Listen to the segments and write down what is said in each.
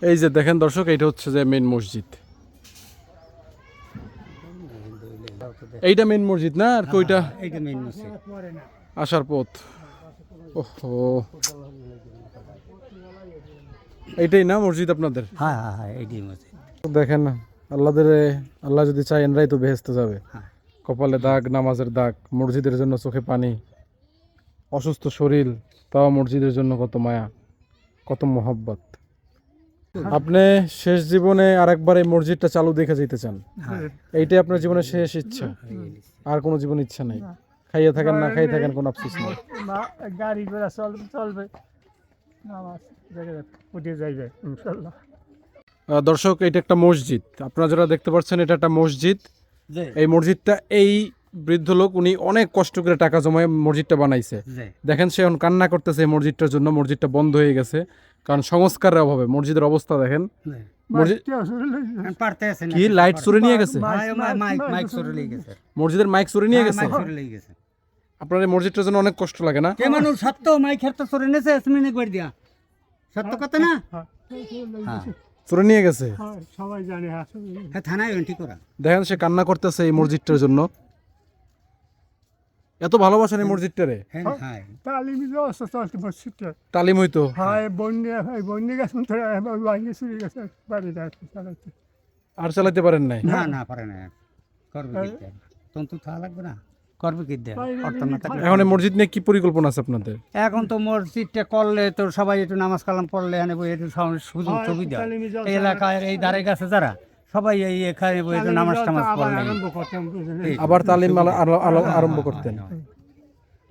এই যে দেখেন দর্শক, এইটা হচ্ছে যে মেইন মসজিদ। এইটা মেইন মসজিদ না, আর কইটা এইটা মেইন মসজিদ। আসার পথ। ওহো, এইটাই না মসজিদ আপনাদের? হ্যাঁ হ্যাঁ হ্যাঁ, এইটাই মসজিদ। দেখেন আল্লাহ যদি চায় এনরাই তো বেহেশতে যাবে। হ্যাঁ। কপালে দাগ, নামাজের দাগ, মসজিদের জন্য চোখে পানি, অসুস্থ শরীর, তাও মসজিদের জন্য কত মায়া, কত মোহাব্বত। আপনি শেষ জীবনে আরেকবার এই মসজিদটা চালু দেখে যেতে চান? এইটাই আপনার জীবনের শেষ ইচ্ছা? আর কোনো জীবন ইচ্ছা নাই? খাইয়ে থাকেন না খাইয়ে থাকেন, কোনো আফসোস নেই? গাড়ি ঘোড়া চলবে, নামাজ উঠে যাইবে ইনশাল্লাহ। দর্শক, এটা একটা মসজিদ, আপনারা যারা দেখতে পাচ্ছেন এটা একটা মসজিদ। এই মসজিদটা এই বৃদ্ধ লোক উনি অনেক কষ্ট করে টাকা জমায় মসজিদটা বানাইছে। দেখেন সে এখন কান্না করতেছে এই মসজিদটার জন্য। মসজিদটা বন্ধ হয়ে গেছে কারণ সংস্কারের অভাবে। মসজিদের অবস্থা দেখেন। কি লাইট চুরি নিয়ে গেছে? মসজিদের মাইক চুরি নিয়ে গেছে। আপনার এই মসজিদটার জন্য অনেক কষ্ট লাগে না? মানুষ সত্য মাইক হেরতে চলে নেছে আসমিনে করে দিয়া, সত্য কথা না? চুরি নিয়ে গেছে, সবাই জানে। হ্যাঁ, থানায় এন্ট্রি করা। দেখেন সে কান্না করতেছে এই মসজিদটার জন্য। এত ভালোবাসেন এই মসজিদটারে? হ্যাঁ, তালিমি ব্যবস্থা চলছে মসজিদটা। তালিম হইতো? হয় বন্যা গেছে, বাইরে চুরি গেছে, বাড়ি চালাচ্ছে। আর চালাতে পারেন নাই? না না পারে না। করবে কি দেয়, তন্তু থাকা লাগবে না, করবে কি দেয়, অর্থ না থাকলে। এখন এই মসজিদ নিয়ে কি পরিকল্পনা আছে আপনাদের? এখন তো মসজিদটা করলে তো সবাই একটু নামাজ কালাম পড়লে এখানে বই একটু সুযোগ সুবিধা। এই এলাকায় এই ধারে কাছে যারা সবাই এই এখানে বই একটু নামাজ টামাজ পড়লে আবার তালিম আরম্ভ করতেন।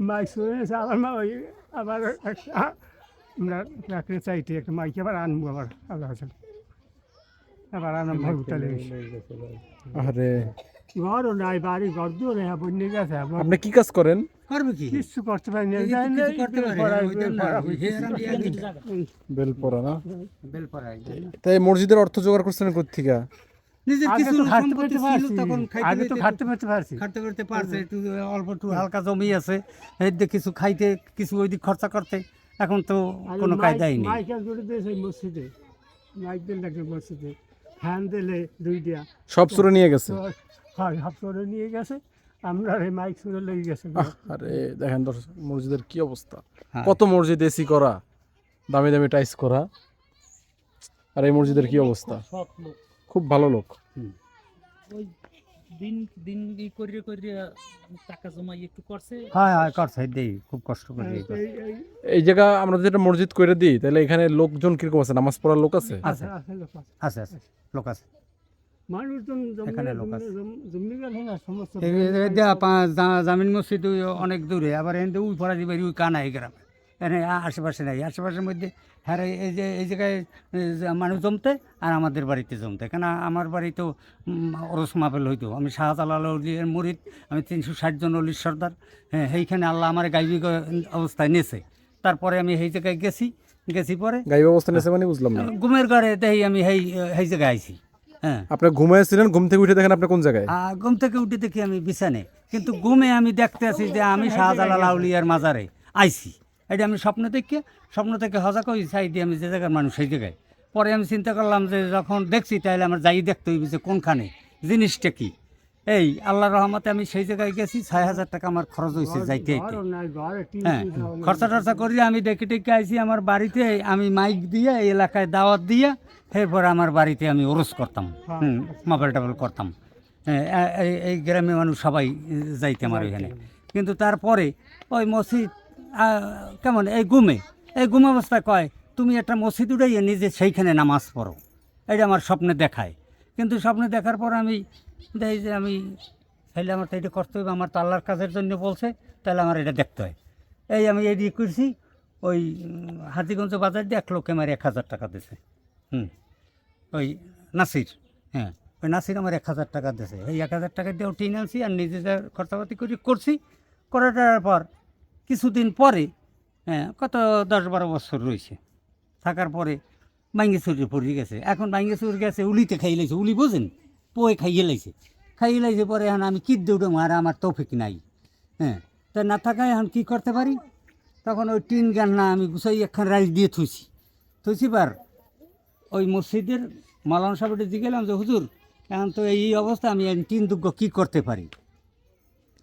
মাইক শুনে আবার আবার আমরা রাখতে চাইতে একটা মাইক আবার আনবো, আবার আল্লাহ আবার আনন্দ তাহলে। আরে ঘরও নাই, বাড়ি ঘর দিও না, বন্যা গেছে। আপনি কি কাজ করেন? করবে কি, কিছু করতে পারি না। বেল পড়া না? বেল পড়ায় তাই মসজিদের অর্থ জোগাড় করছেন কোত্থেকে? নিজের আগে কিছু তো খাটতে সম্পত্তি পারতে ছিল, পারছি, তখন আগে তো খাটতে পারতে পারছি। খাটতে করতে পারছে, একটু অল্প একটু হালকা জমি আছে, এই দিয়ে কিছু খাইতে কিছু ওই দিক খরচা করতে। এখন তো কোনো কায়দাই নেই। মাইকেল করে দিয়েছে মসজিদে, মাইক দিল লাগে মসজিদে, ফ্যান দিলে দুইটা, সব চুরে নিয়ে গেছে। হয় হাফ করে নিয়ে গেছে। আমরা এই মাইক শুনে লেগে গেছে। আরে দেখেন দর্শক, মসজিদের কি অবস্থা। হ্যাঁ। কত মসজিদ এসি করা, দামি দামি টাইস করা, আর এই মসজিদের কি অবস্থা। খুব ভালো লোক। ওই দিন দিন ই করে করে টাকা জমাই একটু করছে। হ্যাঁ হ্যাঁ, করছে দেই, খুব কষ্ট করে এই করছে। এই জায়গা আমরা যেটা মসজিদ করে দিই, তাহলে এখানে লোকজন কিরকম আছে? নামাজ পড়ার লোক আছে? আছে আছে আছে, লোক আছে মানুষজন এখানে, লোক আছে। জমি গেলে না সমস্ত জামিন মসজিদ ওই অনেক দূরে, আবার এখানে উই পড়া দিবে ওই কানাই গ্রামে, এখানে আশেপাশে নাই। আশেপাশের মধ্যে হ্যাঁ এই যে এই জায়গায় মানুষ জমতে আর আমাদের বাড়িতে জমতে, কেন আমার বাড়ি তো ওরস মাপেল হইতো। আমি শাহজালাল অলির মুরিদ, আমি 360 জন অলির সর্দার। হ্যাঁ, সেইখানে আল্লাহ আমার গাইবিক অবস্থায় নেছে। তারপরে আমি সেই জায়গায় গেছি পরে গাইব অবস্থা নেছে মানে বুঝলাম না। ঘুমের ঘরে দেখি আমি সেই জায়গায় আইছি। হ্যাঁ, আপনি ঘুমাইছিলেন, ঘুম থেকে উঠে দেখেন আপনি কোন জায়গায়? ঘুম থেকে উঠে দেখি আমি বিছানে, কিন্তু ঘুমে আমি দেখতে আছি যে আমি শাহজালাল আউলিয়ার মাজারে আইছি। এটা আমি স্বপ্ন থেকে হজা কই চাই দিয়ে আমি যে জায়গার মানুষ সেই জায়গায়। পরে আমি চিন্তা করলাম যে যখন দেখছি তাহলে আমার যাই দেখতে হইবে যে কোনখানে জিনিসটা কি। এই আল্লাহর রহমতে আমি সেই জায়গায় গেছি। 6,000 টাকা আমার খরচ হয়েছে যাইতে আইতে। হ্যাঁ, খরচা টরচা করিয়ে আমি দেখে আইছি আমার বাড়িতে। আমি মাইক দিয়ে এই এলাকায় দাওয়াত দিয়ে এরপরে আমার বাড়িতে আমি ওরস করতাম, মাপেল টাপেল করতাম। এই গ্রামে মানুষ সবাই যাইতে আমার ওইখানে। কিন্তু তারপরে ওই মসজিদ কেমন এই ঘুম অবস্থায় কয় তুমি একটা মসজিদ উঠাইয়ে নিজে সেইখানে নামাজ পড়ো। এটা আমার স্বপ্নে দেখায়। কিন্তু স্বপ্নে দেখার পর আমি দেখি যে আমি তাহলে আমার তো এটা করতে হবে, আমার তো আল্লাহর কাজের জন্য বলছে, তাহলে আমার এটা দেখতে হয়। এই আমি এই দিয়ে করছি। ওই হাজিগঞ্জ বাজার দিয়ে এক লোকে আমার 1,000 টাকা দিয়েছে। ওই নাসির, হ্যাঁ ওই নাসির আমার 1,000 টাকা দিয়েছে। এই 1,000 টাকা দিয়েও টিন আনছি আর নিজে যা খরচাপাতি করছি। করাটার পর কিছুদিন পরে, হ্যাঁ কত 10-12 বছর রয়েছে থাকার পরে ভাঙ্গি চুরি পড়ে গেছে। এখন ভাঙ্গি চুরি গেছে উলিতে খাইয়ে লাইছে, উলি বোঝেন, পোয়ে খাইয়ে লাইছে পরে এখন আমি কি দৌড়ে মারা আমার তৌফিক নাই। হ্যাঁ, তা না থাকায় এখন কী করতে পারি, তখন ওই টিন গান না আমি গুছাই একখান রাইস দিয়ে থুইছি পার ওই মসজিদের মাওলানা সাহেবটা জিজ্ঞেলাম যে হুজুর এখন তো এই অবস্থা আমি তিন দুগ্গ কী করতে পারি,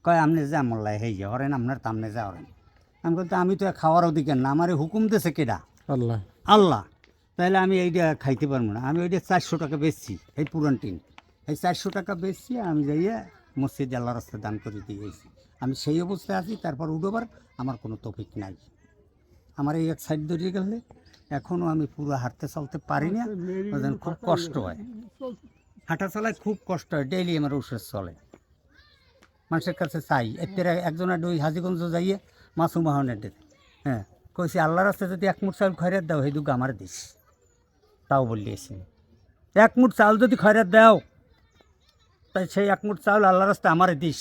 কয় আপনি যা মোল্লায় হয়ে যা হরেন আপনার তামনে যা হরেন। আমি বলতে আমি তো খাওয়ার অধিকার না, আমার হুকুম দিয়েছে কেডা? আল্লাহ। আল্লাহ। তাহলে আমি এইটা খাইতে পারবো না। আমি ওইটা 400 টাকা বেচছি, এই পুরান টিন, এই 400 টাকা বেচছি, আমি যাইয়া মসজিদে আল্লাহ রাস্তায় দান করে দিয়েছি। আমি সেই অবস্থায় আছি, তারপর উঠোবার আমার কোনো তৌফিক নাই। আমার এই এক সাইড ধরিয়ে গেলে এখনও আমি পুরো হাঁটতে চলতে পারি না, ওই জন্য খুব কষ্ট হয়, হাঁটা চলায় খুব কষ্ট হয়। ডেইলি আমার ওষুধ চলে, মানুষের কাছে চাই। এর একজনের ওই হাজিগঞ্জ যাইয়ে মাসুম মাহনের ডেকে, হ্যাঁ, কইছি আল্লাহ রাস্তায় যদি এক মুঠ চাউল খয়রাত দাও সেই দুঃখ আমার দিস, তাও বলিয়েছি এক মুঠ চাউল যদি খয়রাত দাও তাই সেই এক মুঠ চাউল আল্লাহ রাস্তায় আমারে দিস।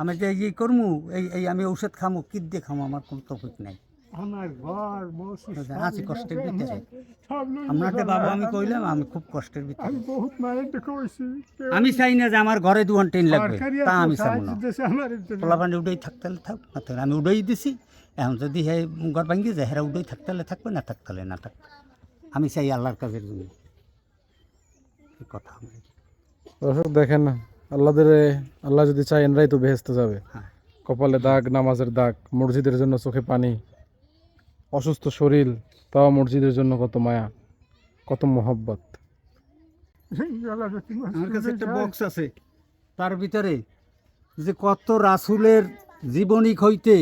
আমি যে এই করমু, এই আমি ঔষধ খামো, কী দিয়ে খামো, আমার কোনো তফিক নাই। আমার ঘর মসজিদ আছি কষ্টের ভিতরে। সব লইয়া আপনাকে বাবা আমি কইলাম আমি খুব কষ্টের ভিতরে। আমি বহুত মায়ের দেখে হয়েছি আমি চাই না যে আমার ঘরে 2 ঘন্টা লাগবে, তা আমি চাবো না। আমার পোলাপানি উডেই থাকতে হলে থাক, না থাকলে আমি উডেই দিছি। এখন যদি হে ঘর ভাঙ্গি যায়, হেরা উডেই থাকতে হলে থাকবে, না থাকতে হলে না থাকবে। আমি চাই আল্লাহর কাজের জন্য এই কথা। দর্শক দেখেন, আল্লাহ যদি চায় এনরাই তো বেহেস্তে যাবে। হ্যাঁ। কপালে দাগ, নামাজের দাগ, মসজিদের জন্য চোখে পানি, অসুস্থ শরীর, তাও মসজিদের জন্য কত মায়া, কত মোহব্বত। আমার কাছে একটা বক্স আছে, তার ভিতরে যে কত রাসূলের জীবনী হইতে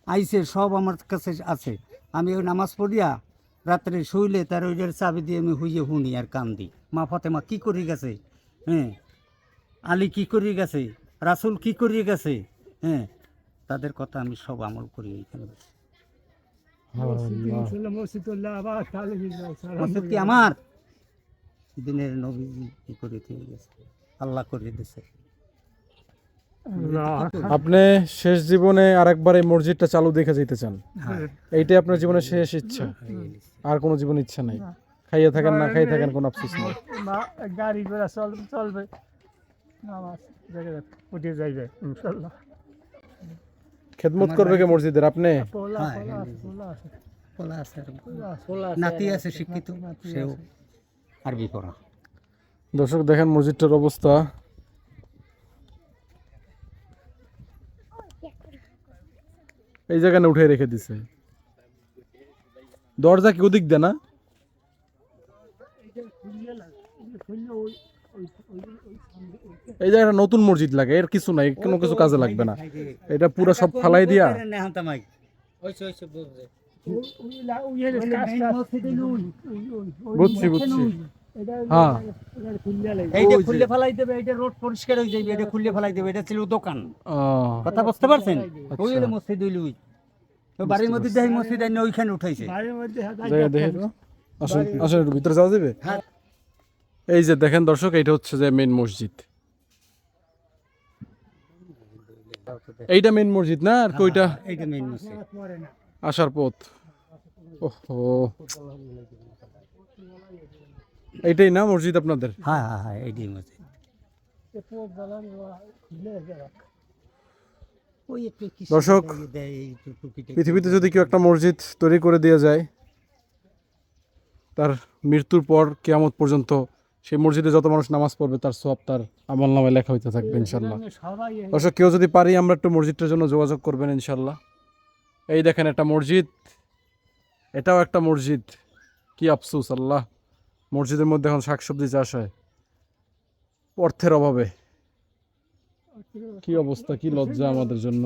আইছে সব আমার কাছে আছে। আমি ওই নামাজ পড়িয়া রাত্রে শুইলে তার ওইটার চাবি দিয়ে আমি হুইয়ে শুনি আর কান্দি। মা ফাতেমা কী করে গেছে, হ্যাঁ, আলী কী করে গেছে, রাসূল কী করে গেছে, হ্যাঁ, তাদের কথা আমি সব আমল করি এইখানে। মসজিদ কি আমার দিনের নবীজি কী করে দিয়ে গেছে, আল্লাহ করে দিয়েছে। আপনি শেষ জীবনে আরেকবার এই মসজিদটা চালু দেখে যেতে চান, হ্যাঁ, এইটাই আপনার জীবনের শেষ ইচ্ছা, আর কোনো জীবন ইচ্ছা নাই? খাইয়ে থাকেন না খাইয়ে থাকেন, কোনো আফসোস নেই। গাড়ি ঘোড়া চলবে, নামাজ উঠে যাইবে ইনশাল্লাহ। খেদমত করবে কে মসজিদের? আপনি পোলা হ্যাঁ, পোলা আছে, পোলা আছে, পোলা আছে, পোলা আছে, নাতি আছে শিক্ষিত, সেও আরবি পড়া। দর্শক দেখেন মসজিদটার অবস্থা। এই জায়গায় উঠে রেখে দিছে, দরজা কি ওদিক দেয় না? এই জায়গাটা নতুন মসজিদ লাগে, এর কিছু নাই, কোনো কিছু কাজে লাগবে না। এটা পুরো সব ফালাই দিয়া। বুঝছি বুঝছি, হ্যাঁ। এইটা খুললে ফেলাই দেবে, এটা রোড পরিষ্কার হয়ে যাবে, এটা খুললে ফেলাই দেবে, এটা ছিল দোকান। কথা বুঝতে পারছেন? ওই হলো মসজিদ, ওই বাড়ির মধ্যে দেখি মসজিদ আইনে ওইখানে উঠাইছে। জায়গা দেখে তো। আসেন আসেন, একটু ভিতরে যাওয়া যাবে? হ্যাঁ। এই যে দেখেন দর্শক, এইটা হচ্ছে যে মেইন মসজিদ। এইটা মেইন মসজিদ না, আর কইটা এইটা মেইন মসজিদ। আসার পথ। ওহো, এইটাই না মসজিদ আপনাদের? হ্যাঁ হ্যাঁ হ্যাঁ, এইটাই মসজিদ। ওই একটু কিসের দর্শক, দেয়, এই টুকিটাকি পৃথিবীতে যদি কেউ একটা মসজিদ তৈরি করে দিয়ে যায়, তার মৃত্যুর পর কিয়ামত পর্যন্ত সেই মসজিদে যত মানুষ নামাজ পড়বে তার সওয়াব তার আমলনামায় লেখা হইতে থাকবে ইনশাল্লাহ। দর্শক, কেউ যদি পারি আমরা একটু মসজিদটার জন্য যোগাযোগ করবেন ইনশাল্লাহ। এই দেখেন একটা মসজিদ, এটাও একটা মসজিদ। কি আফসোস আল্লাহ, মসজিদের মধ্যে এখন শাকসবজি চাষ হয় অর্থের অভাবে। কি অবস্থা, কি লজ্জা আমাদের জন্য।